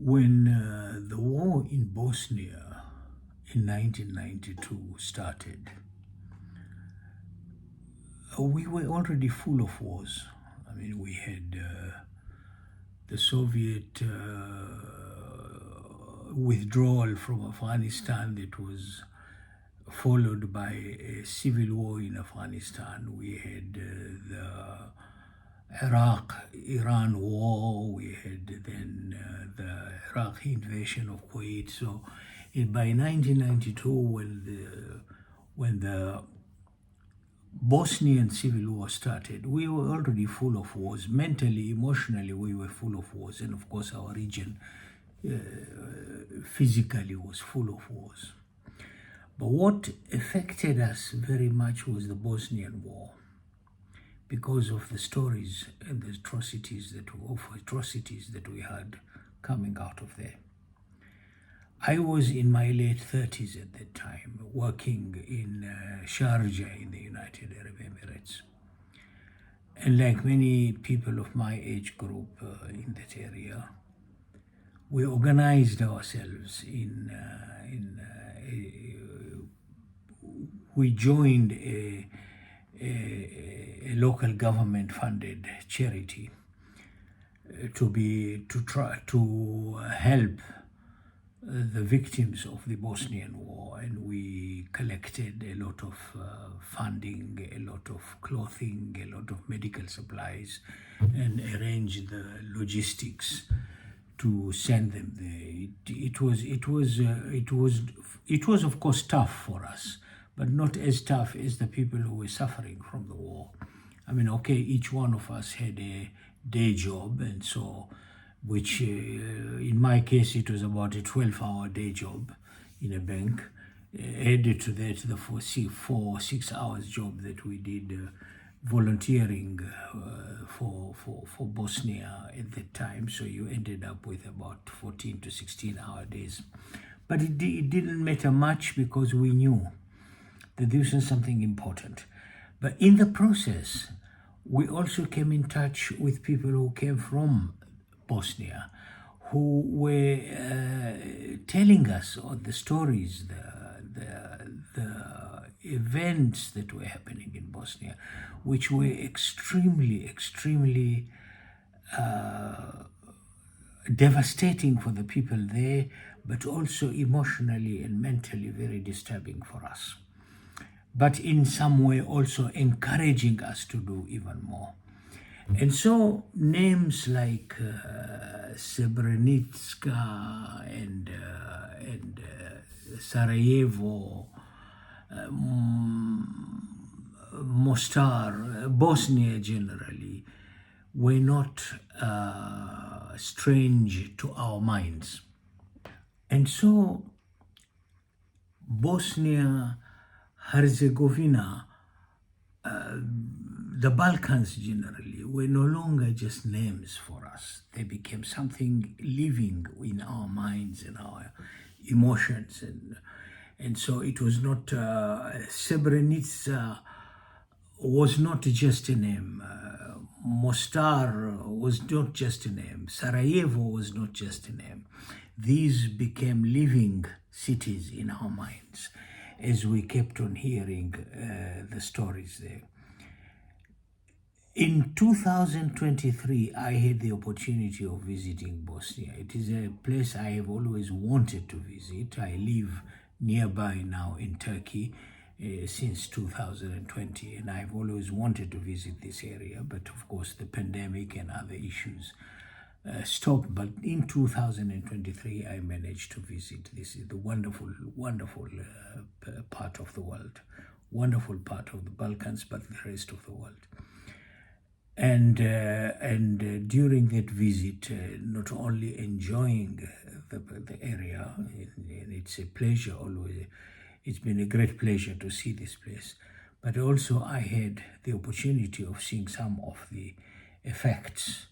When the war in Bosnia in 1992 started, we were already full of wars. I mean, we had the Soviet withdrawal from Afghanistan that was followed by a civil war in Afghanistan. We had the Iraq-Iran war. We had then the Iraqi invasion of Kuwait. So by 1992, when the Bosnian civil war started, we were already full of wars. Mentally, emotionally, we were full of wars. And of course, our region physically was full of wars. But what affected us very much was the Bosnian War, because of the stories and the atrocities that we had coming out of there. I was in my late 30s at that time, working in Sharjah in the United Arab Emirates. And like many people of my age group in that area, we organized ourselves we joined a local government-funded charity to try to help the victims of the Bosnian War, and we collected a lot of funding, a lot of clothing, a lot of medical supplies, and arranged the logistics to send them there. It was of course tough for us, but not as tough as the people who were suffering from the war. I mean, okay, each one of us had a day job, and so, which in my case, it was about a 12-hour day job in a bank. Added to that, the 4 6 hours job that we did volunteering for Bosnia at that time. So you ended up with about 14 to 16-hour days. But it didn't matter much, because we knew that this was something important. But in the process, we also came in touch with people who came from Bosnia, who were telling us all the stories, the events that were happening in Bosnia, which were extremely devastating for the people there, but also emotionally and mentally very disturbing for us. But in some way also encouraging us to do even more. And so names like Srebrenica and Sarajevo, Mostar, Bosnia generally, were not strange to our minds. And so Bosnia, Herzegovina, the Balkans generally, were no longer just names for us. They became something living in our minds and our emotions. And so it was not, Srebrenica was not just a name. Mostar was not just a name. Sarajevo was not just a name. These became living cities in our minds as we kept on hearing the stories there. In 2023, I had the opportunity of visiting Bosnia. It is a place I have always wanted to visit. I live nearby now in Turkey since 2020, and I've always wanted to visit this area, but of course the pandemic and other issues stopped. But in 2023, I managed to visit. This is the wonderful part of the world, wonderful part of the Balkans, but the rest of the world. And during that visit, not only enjoying the area, and it's a pleasure always, it's been a great pleasure to see this place, but also I had the opportunity of seeing some of the effects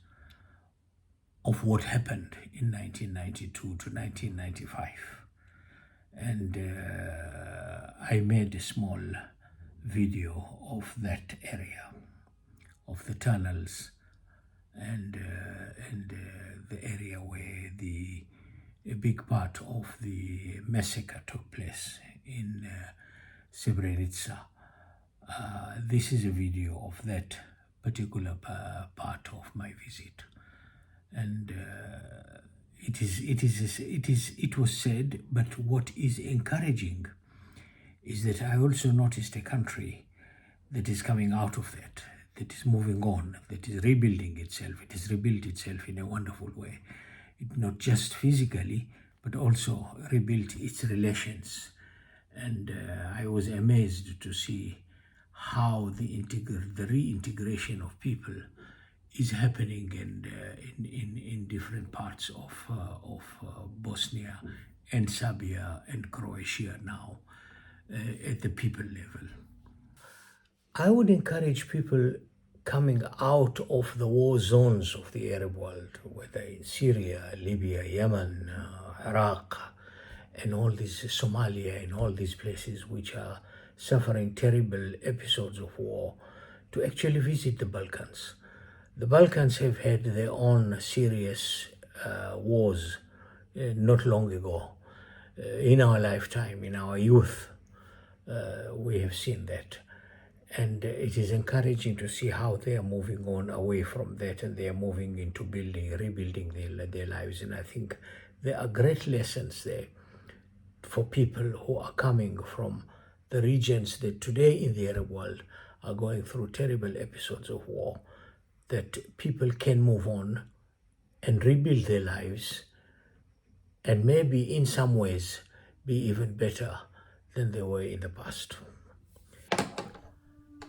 of what happened in 1992 to 1995. And I made a small video of that area, of the tunnels and the area where the a big part of the massacre took place in Srebrenica. This is a video of that particular part of my visit, and it was said. But what is encouraging is that I also noticed a country that is coming out of that, that is moving on, that is rebuilding itself. It has rebuilt itself in a wonderful way. It not just physically, but also rebuilt its relations. And I was amazed to see how the reintegration of people is happening in different parts of Bosnia and Serbia and Croatia now at the people level. I would encourage people coming out of the war zones of the Arab world, whether in Syria, Libya, Yemen, Iraq, and all these, Somalia, and all these places which are suffering terrible episodes of war, to actually visit the Balkans. The Balkans have had their own serious wars not long ago. In our lifetime, in our youth, we have seen that. And it is encouraging to see how they are moving on away from that, and they are moving into rebuilding their lives. And I think there are great lessons there for people who are coming from the regions that today in the Arab world are going through terrible episodes of war, that people can move on and rebuild their lives, and maybe in some ways be even better than they were in the past.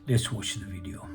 Let's watch the video.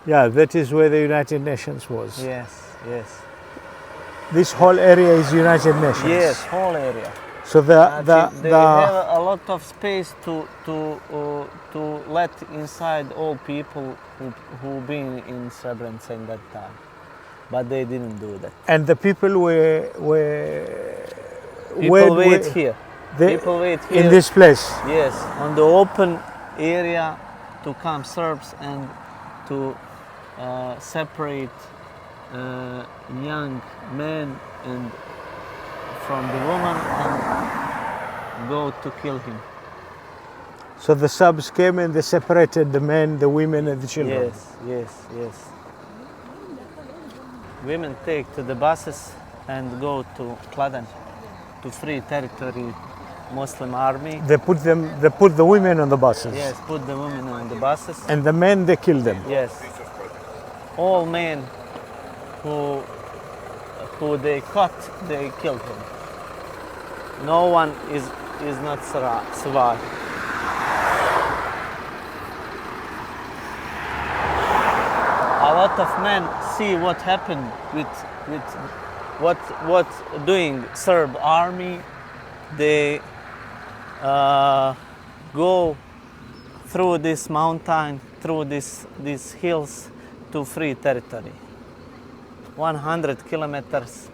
Yeah, that is where the United Nations was. Yes, yes. This whole area is United Nations. Yes, whole area. So they have a lot of space to let inside all people who been in Srebrenica in that time, but they didn't do that. And the people people wait here. People wait here in this place. Yes, on the open area to come Serbs and to separate young men and from the woman and go to kill him. So the Serbs came and they separated the men, the women, and the children. Yes, yes, yes. Women take to the buses and go to Kladan, to free territory, Muslim army. They put the women on the buses. Yes, put the women on the buses. And the men, they killed them. Yes. All men who they caught, they killed him. No one is not survived. A lot of men see what happened with what doing Serb army. They go through this mountain, through these hills to free territory. 100 kilometers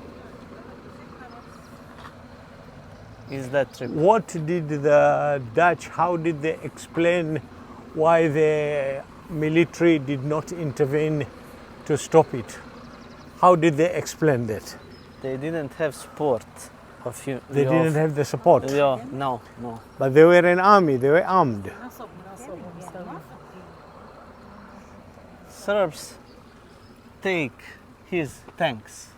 is that trip. What did the Dutch, how did they explain why the military did not intervene to stop it? How did they explain that? They didn't have support of you. They didn't have the support. Yeah, no. But they were an army, they were armed. Serbs take his tanks.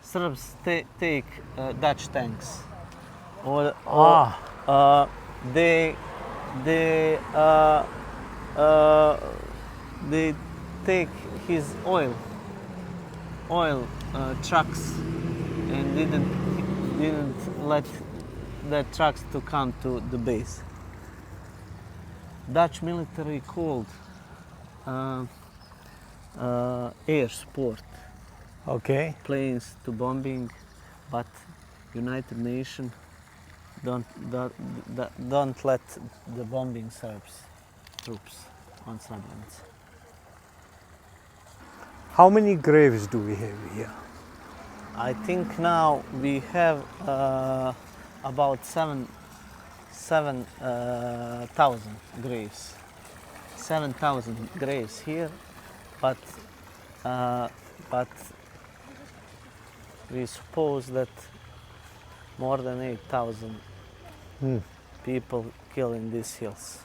Serbs take Dutch tanks. They take his oil trucks and didn't let the trucks to come to the base. Dutch military called air support. Okay. Planes to bombing, but United Nations don't let the bombing Serbs troops on Srebrenica. How many graves do we have here? I think now we have about 7,000 graves. 7,000 graves here, but we suppose that more than 8,000 people killed in these hills.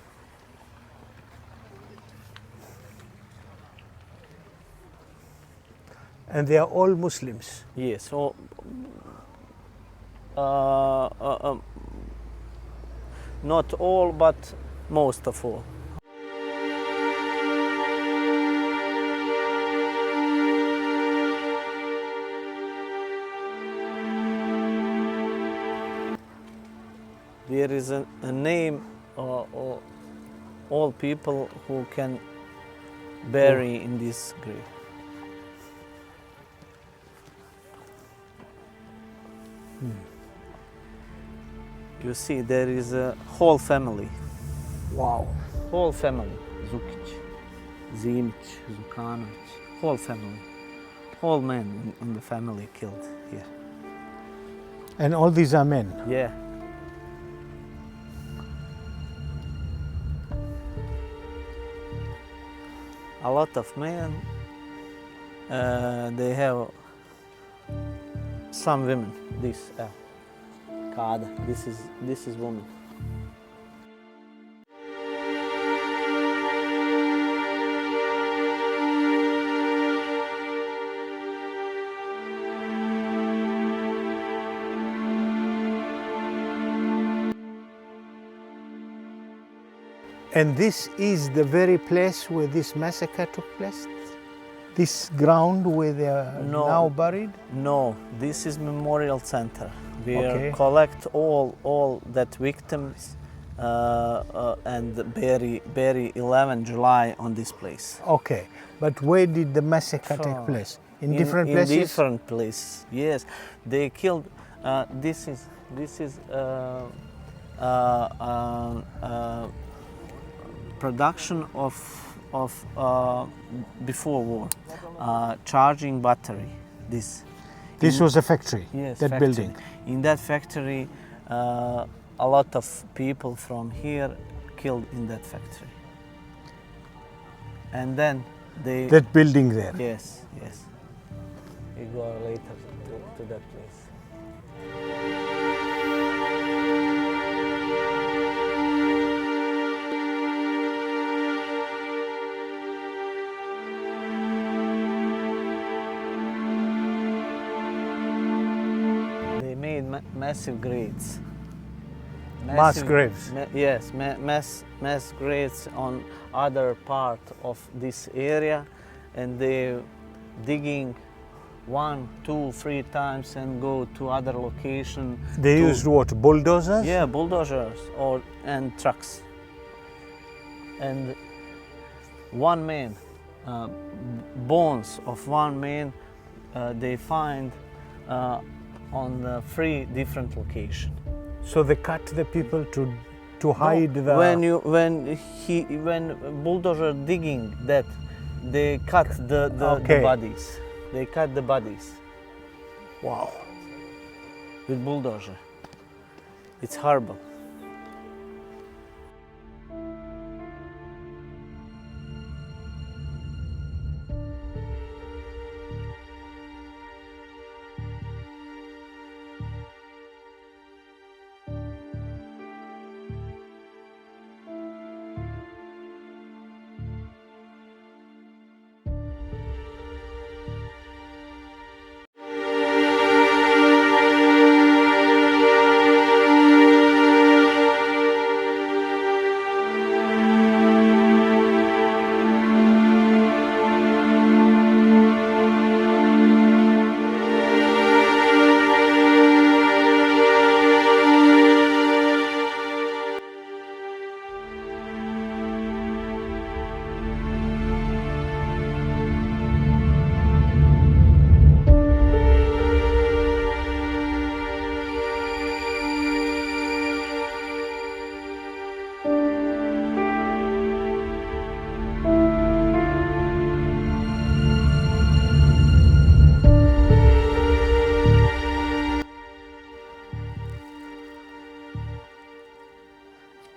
And they are all Muslims. Yes, so not all, but most of all. There is a name or all people who can bury in this grave. You see, there is a whole family. Wow. Whole family. Zukic, Zimic, Zukanovic, whole family. All men in the family killed here. And all these are men? Yeah. A lot of men, they have some women. This Kada. This is woman. And this is the very place where this massacre took place? This ground where they are now buried? No, this is memorial center. We collect all that victims and bury 11 July on this place. Okay, but where did the massacre take place? In different places? In different places, yes. They killed. This is production of before war, charging battery. This was a factory, yes, that factory. building. In that factory, a lot of people from here killed in that factory. And then They That building there. yes, yes. We go later to that place. They made massive graves. Mass graves. Yes, mass graves on other part of this area, and they digging 1, 2, 3 times and go to other location. They used what, bulldozers? Yeah, bulldozers and trucks. And one man, bones of one man, they find on 3 different locations. So they cut the people to hide the... When bulldozer digging that, they cut the bodies. They cut the bodies. Wow. With bulldozer. It's horrible.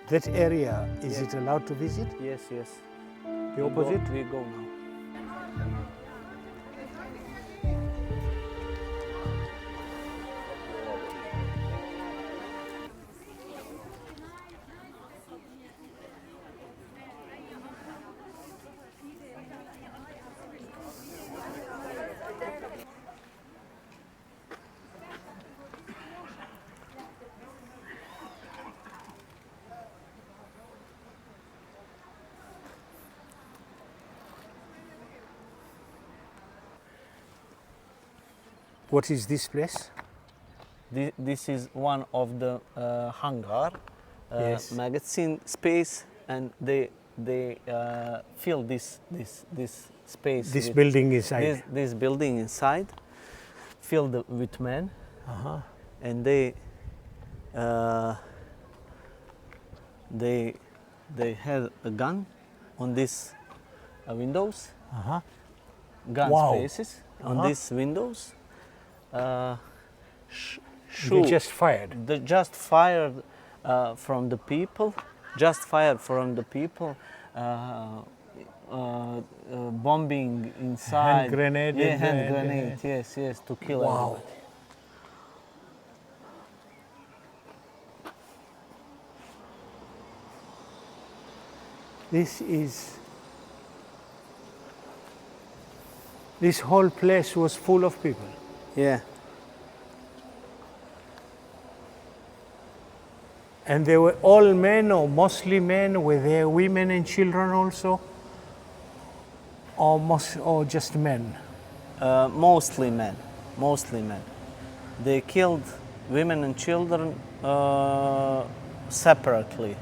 That area, is it allowed to visit? Yes, yes. The opposite? We go now. What is this place? This is one of the hangar, Yes. magazine space, and they fill this space. This with building inside. This building inside, filled with men, and they had a gun on these windows, gun Wow. spaces on these windows. They just fired. They just fired from the people. Just fired from the people. Bombing inside. Hand grenade. Yeah, and hand then- grenade. Yes, yes, to kill Wow. everybody. This whole place was full of people. Yeah. And they were all men or mostly men? Were there women and children also? Or just men? Mostly men. Mostly men. They killed women and children separately.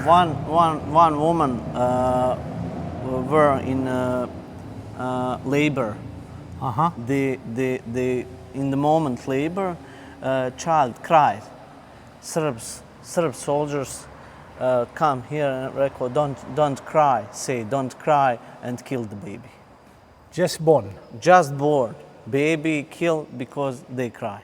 One woman were in labor. The in the moment labor, child cried. Serb soldiers come here and record, don't cry, say don't cry, and kill the baby. Just born. Just born, baby killed because they cry.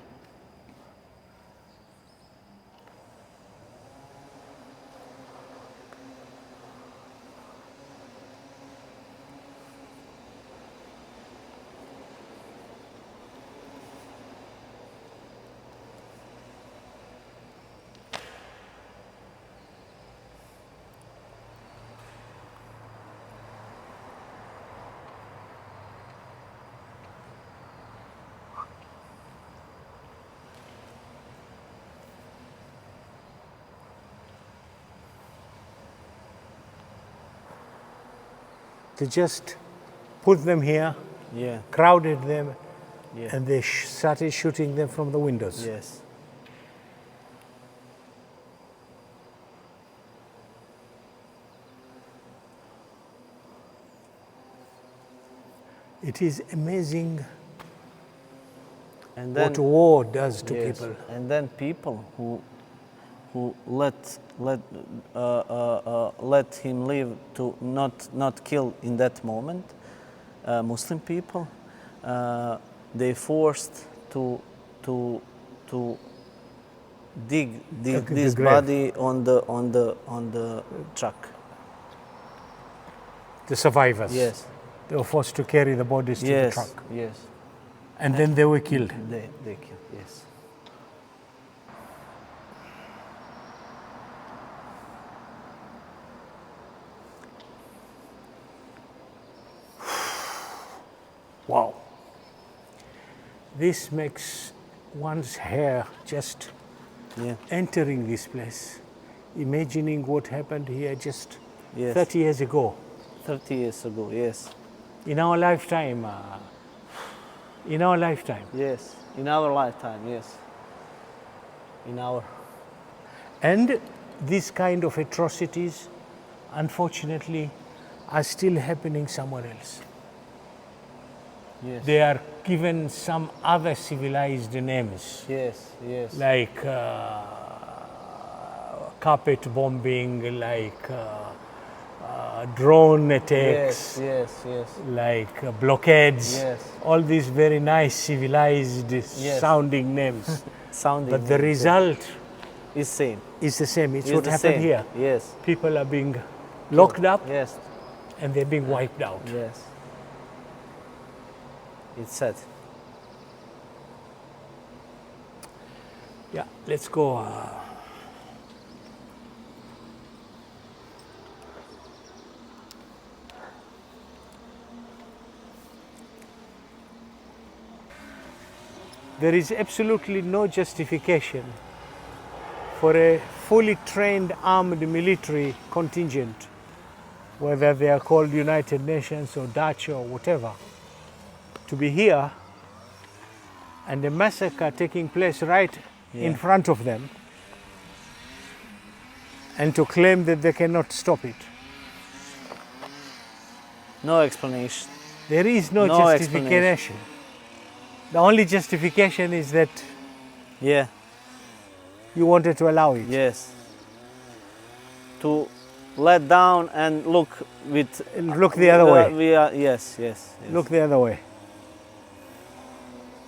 They just put them here, Yeah. crowded them, Yeah. and they started shooting them from the windows. Yes. It is amazing And then what war does to yes. people. And then people who let him live to not kill in that moment, Muslim people, they forced to dig The this grave. body on the truck. The survivors. Yes. They were forced to carry the bodies to the Yes. truck. Yes. And then they were killed. They killed. Yes. Wow. This makes one's hair just Yeah. entering this place, imagining what happened here just Yes. 30 years ago. 30 years ago. Yes. In our lifetime. In our lifetime. Yes. In our lifetime. Yes. In our. And these kind of atrocities, unfortunately, are still happening somewhere else. Yes. They are given some other civilized names, Yes. Yes. like carpet bombing, like drone attacks, Yes. Yes. like blockades. Yes. All these very nice civilized sounding names. Sounding. But the result is same. is the same. It's Is what the happened same. here. Yes. People are being locked up Yes. and they're being wiped out. Yes. It's sad. Yeah, let's go. There is absolutely no justification for a fully trained armed military contingent, whether they are called United Nations or Dutch or whatever, to be here and a massacre taking place right in front of them, and to claim that they cannot stop it. No explanation. There is no No justification. The only justification is that Yeah. you wanted to allow it. Yes. To let down and look with. Look the other way. We are, yes. Yes. Yes. Look the other way.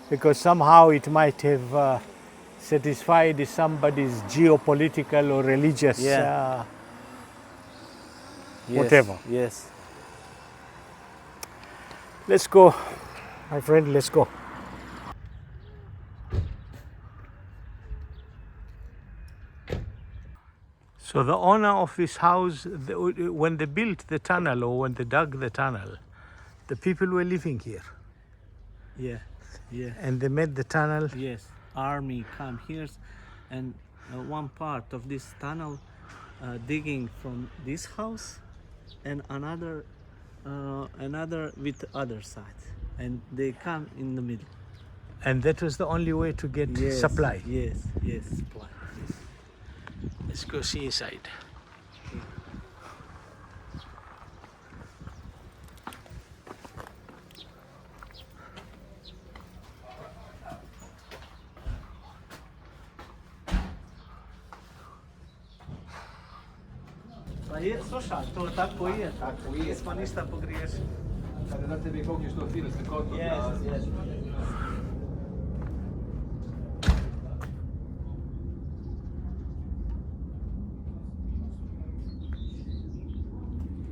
Because somehow it might have satisfied somebody's geopolitical or religious Yes. whatever. Yes. Let's go, my friend, let's go. So the owner of this house, when they built the tunnel or when they dug the tunnel, the people were living here Yeah. Yeah. and they made the tunnel. Yes. Army come here, and one part of this tunnel digging from this house, and another with other side, and they come in the middle. And that was the only way to get supply. Yes. Yes. Supply. Yes. Let's go see inside. Pa je, slušaj, to tako je. Tako je. Nismo ništa pogriješili. Kada na tebe koliko je što first kod Yes.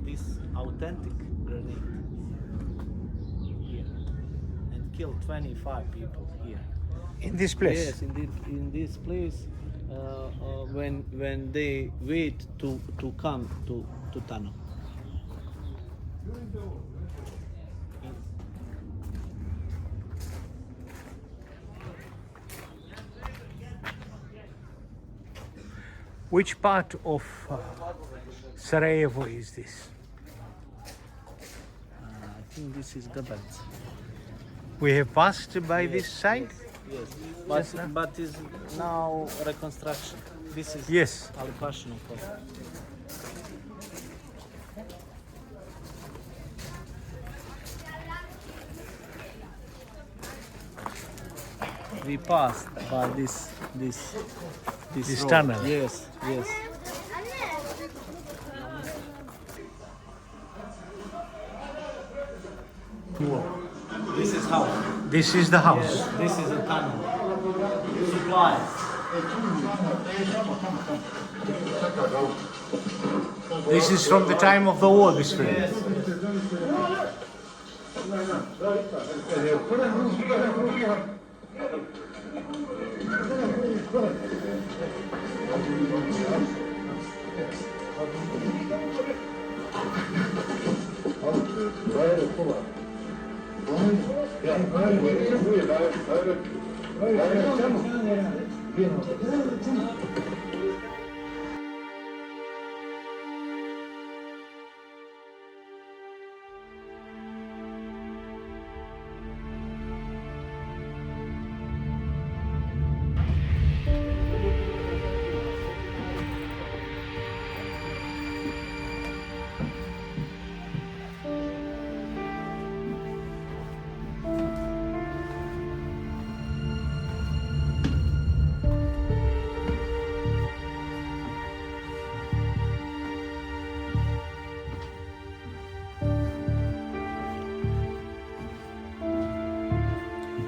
This authentic grenade here, and killed 25 people here. In this place? Yes, in this place, when they wait to come to tunnel. Which part of Sarajevo is this? think this is Gabat. We have passed by this side? Yes, Just now? but is now reconstruction. This is Yes. Ali Pashinov. We passed by this This road. tunnel. Yes, yes. This is how. This is the house. Yes, this is a tunnel. Supplies. This is from the time of the war, this film. Yes.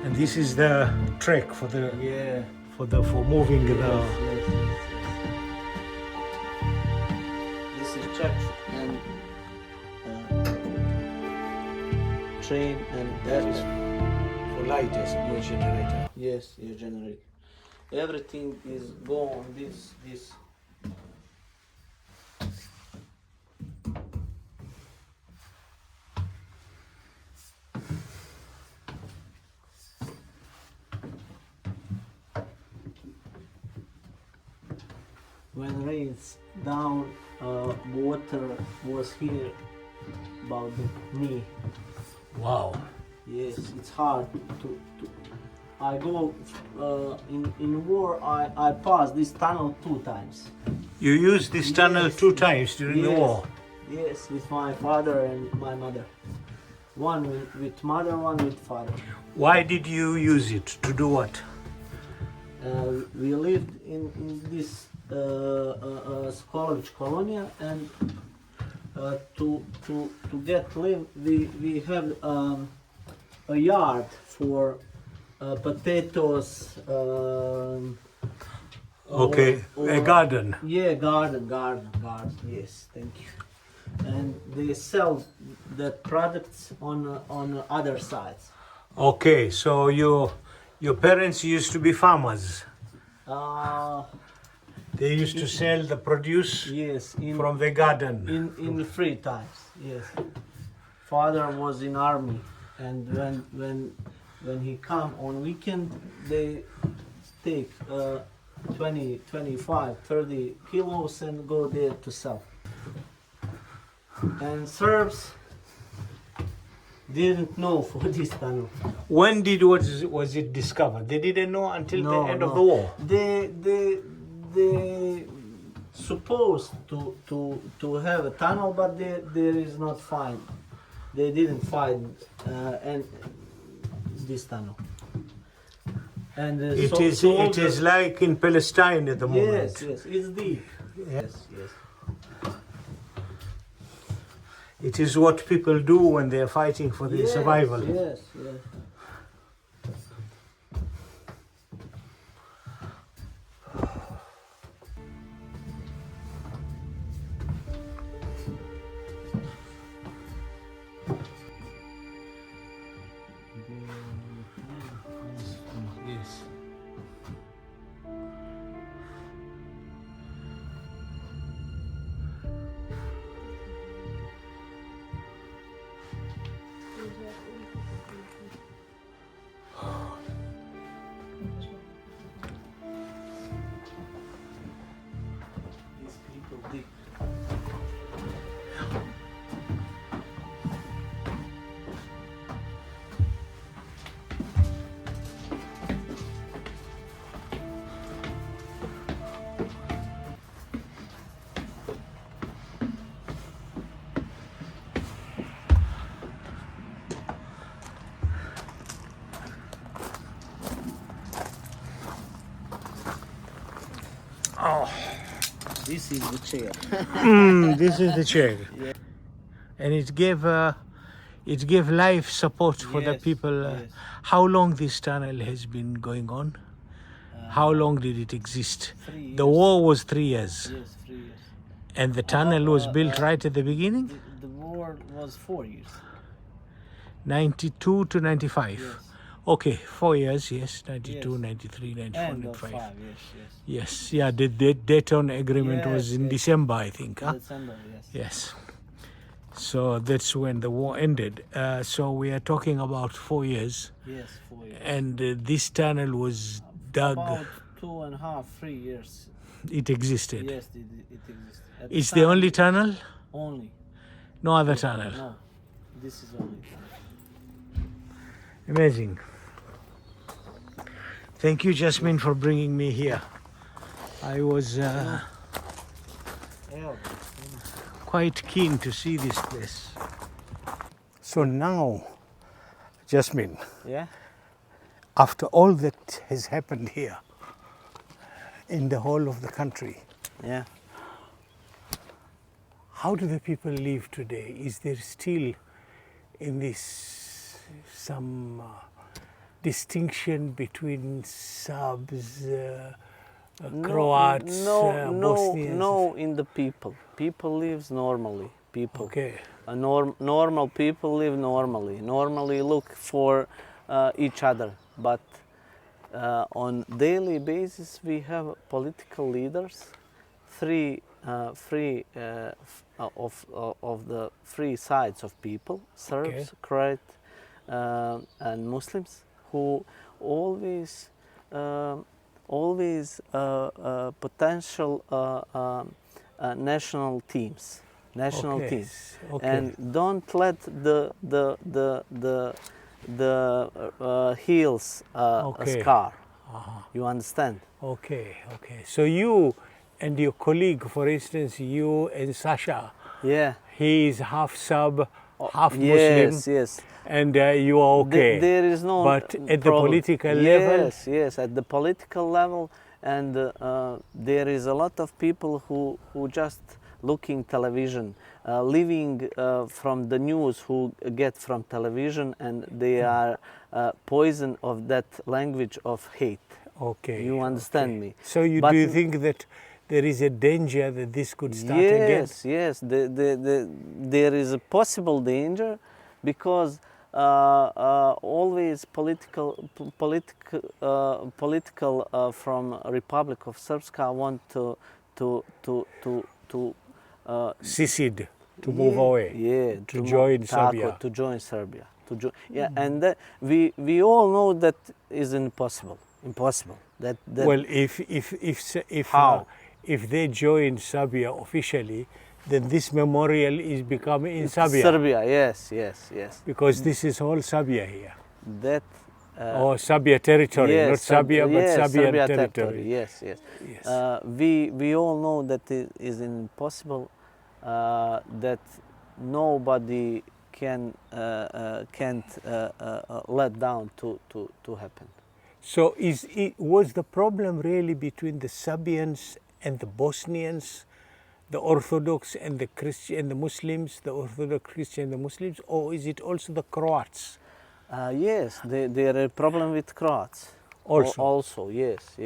And this is the track for the Yeah. for moving the. This is church and train and For light as a generator. yes, yeah, generator. Everything is go on this. When rains down, water was here about the knee. Wow. Yes, it's hard to I go in war. I passed this tunnel 2 times. You used this tunnel Yes. 2 times during the Yes. war. Yes, with my father and my mother. One with mother, one with father. Why did you use it? To do what? We lived in this college colonia, and to get live, we have a yard for potatoes. Okay, a garden. Yeah, garden. Yes, thank you. And they sell the products on other sides. Okay, so your parents used to be farmers. They used to sell the produce Yes, from the garden. in free times. Yes, father was in army, and when he come on weekend, they take 20, 25, 30 kilos and go there to sell. And Serbs didn't know for this tunnel. When was it discovered? They didn't know until the end of the war. They supposed to have a tunnel, but there is not find. They didn't find and this tunnel. And It is like in Palestine at the moment. Yes, it's deep. Yes. It is what people do when they are fighting for their survival. Yes. Yes. This is the chair. This is the chair. And it gave life support for the Yes, people. yes. How long this tunnel has been going on? How long did it exist? 3 The years. war was 3 years. Yes, 3 years. And the tunnel was built right at the beginning? The war was 4 years. 92 to 95. Yes. Okay, 4 years, yes. 92, Yes. 93, 94, End of 95. 5 years, yes. Yes, yeah, the Dayton agreement was Yes, in yes. December, I think. Huh? December, yes. Yes. So that's when the war ended. So we are talking about 4 years. Yes, 4 years. And this tunnel was dug. About 2.5, 3 years. It existed. Yes, it exists. At It's time, the only tunnel? Only. No other tunnel? No, this is only tunnel. Amazing. Thank you, Jasmine, for bringing me here. I was quite keen to see this place. So now, Jasmine, Yeah? after all that has happened here in the whole of the country, Yeah. how do the people live today? Is there still in this some distinction between Serbs, Croats, Bosnians? No, in the people. People lives normally. People. Okay. Normal people live normally. Normally look for each other. But on daily basis we have political leaders, three of the three sides of people: Serbs, Okay. Croats, and Muslims, who always potential national teams, Okay. teams, Okay. and don't let the heels Okay. scar. You understand? Okay, okay. So you and your colleague, for instance, you and Sasha, Yeah. he is half Serb, half Yes, Muslim, yes. and you are okay. There is no. But at the problem. political level, Yes, yes, at the political level, and there is a lot of people who just looking television, living from the news, who get from television, and they are poison of that language of hate. okay. You understand okay. me? So do you think that there is a danger that this could start again? Yes, yes. There is a possible danger, because always political from Republic of Srpska want to Secede, to move away, yeah, to join Serbia. to join Serbia, yeah, and that, we all know that is impossible. That Well, How? If they join Serbia officially, then this memorial is becoming in Serbia. Serbia, yes, Because this is all Serbia here. that. Or Serbia territory, Yes, not Serbia, but yes, Serbian Serbia territory. Yes. Yes. We all know that it is impossible, that nobody can't let down to happen. So was the problem really between the Serbians and the Bosnians, the Orthodox and the Christian and the Muslims, the Orthodox Christian and the Muslims, or is it also the Croats? Yes, there are problem with Croats. Also, yes.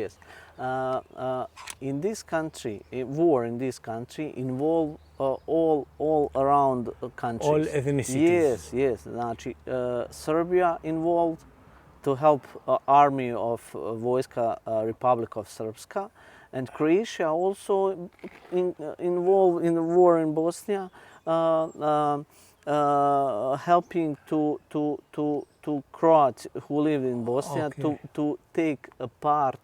In this country, a war in this country involve all around countries. All ethnicities. Yes. Znači, Serbia involved to help army of Vojska Republic of Srpska, and Croatia also involved in the war in Bosnia, helping to Croats who live in Bosnia, Okay. to take a part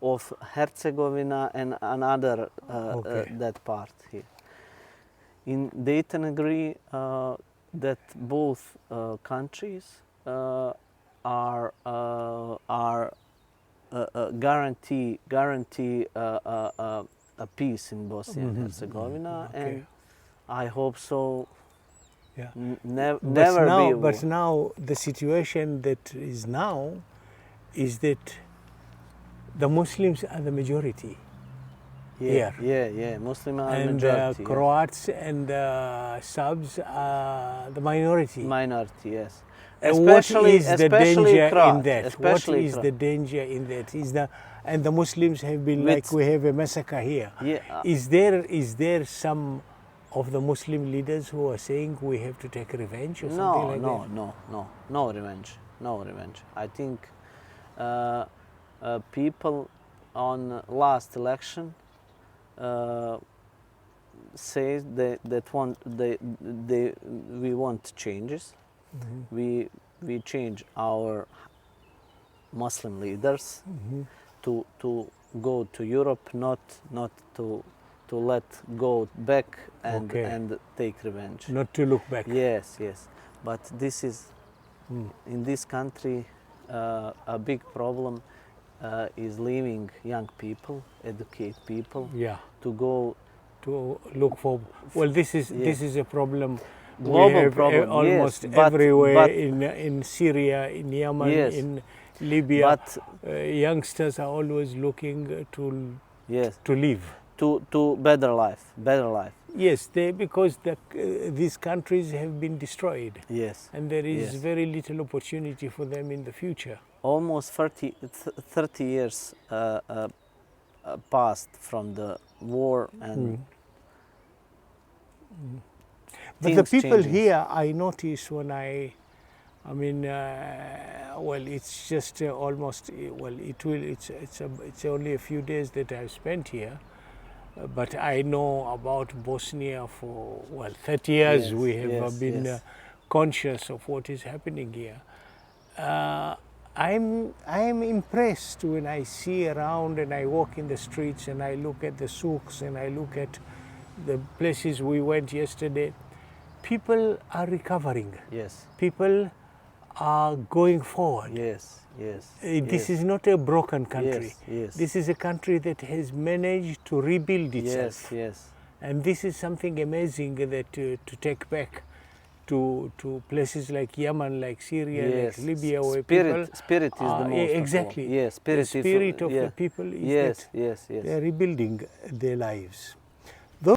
of Herzegovina and another that part here. In Dayton agree that both countries are guarantee a peace in Bosnia and Herzegovina, Okay. and I hope so. Yeah. Never be a war. But now the situation that is now is that the Muslims are the majority. here. Yeah. Muslim are And majority. Croats and Serbs are the minority. Minority, yes. And what is the danger in Croat, that? What especially is Croat. the danger in that? And the Muslims have been With- like, we have a massacre here. Yeah. Is there some of the Muslim leaders who are saying we have to take revenge or something like that? No revenge. No revenge. I think people on last election say we want changes. Mm-hmm. We change our Muslim leaders Mm-hmm. to go to Europe, not to let go back and Okay. and take revenge. Not to look back. Yes. But this is in this country a big problem is leaving young people, educate people Yeah. to go. To look for. Well, this is a problem. Global we have problem, almost yes, but- everywhere but- in Syria, in Yemen, Yes. in Libya. But Youngsters are always looking yes, to live. to better life. Yes, because these countries have been destroyed, Yes, and there is Yes. very little opportunity for them in the future. almost 30 years passed from the war and. But the things people changing. here, I notice when well, it's just almost, well, it's only a few days that I've spent here, but I know about Bosnia for, 30 years. Yes, We have yes, been yes. conscious of what is happening here. I'm impressed when I see around and I walk in the streets and I look at the souks and I look at the places we went yesterday. People are recovering. Yes, People are going forward. yes. This is not a broken country. Yes. This is a country that has managed to rebuild itself. Yes. And this is something amazing that to take back to places like Yemen, like Syria, Yes. like Libya, where Spirit is the most exactly. important. Yes, The spirit spirit is, of yeah. the people is Yes, that yes. they are rebuilding their lives. Those